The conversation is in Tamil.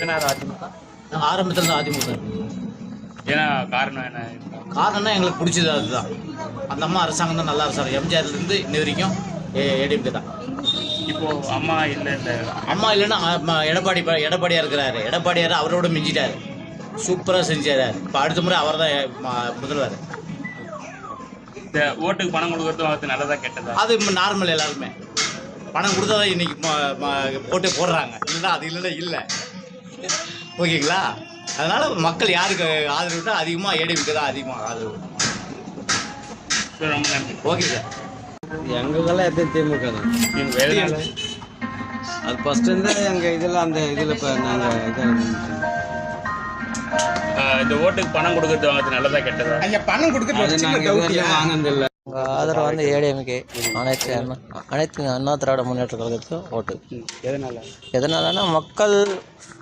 எத்தனை அதிமுக? ஆரம்பத்தில் அதிமுக. ஏன்னா காரணம் என்ன? காரணம்னா எங்களுக்கு பிடிச்சது அதுதான். அந்த அம்மா அரசாங்கம் தான் நல்லா அரசாங்கம். எம்ஜிஆர்லேருந்து இன்ன வரைக்கும் ஏடிஎம்கே தான். இப்போ அம்மா இல்லை அம்மா இல்லைன்னா எடப்பாடியாக இருக்கிறாரு. எடப்பாடியார் அவரோட மிஞ்சிட்டார், சூப்பராக செஞ்சார். இப்போ அடுத்த முறை அவர் தான் முதல்வர். இந்த ஓட்டுக்கு பணம் கொடுக்கறதும் அது நல்லதா கெட்டதா? அது நார்மல். எல்லாருமே பணம் கொடுத்தா தான் இன்னைக்கு ஓட்டு போடுறாங்க, இல்லைன்னா அது இல்லைன்னா இல்லை. ஓகேங்களா? அதனால மக்கள் யாருக்கு ஆதரவுட்டா அதிகமாக ஏடிஎம்கே தான் அதிகமாக ஆதரவு. ரொம்ப நன்றி. Okay sir. எங்களுக்கெல்லாம் எப்பயும் திமுக தான். அது ஃபஸ்ட்டு இருந்து எங்கள் இதில் அந்த இதில் இப்போ நாங்கள் இந்த ஓட்டுக்கு பணம் கொடுக்கறது வாங்குறது நல்லதா கெட்டதா? பணம் கொடுக்க வாங்கினதில்லை. ஆதரவு வந்து ஏடிஎம்கே. அனைத்து அண்ணா திராவிட முன்னேற்ற கழகத்துக்கு ஓட்டு. எதனால? எதனாலன்னா மக்கள்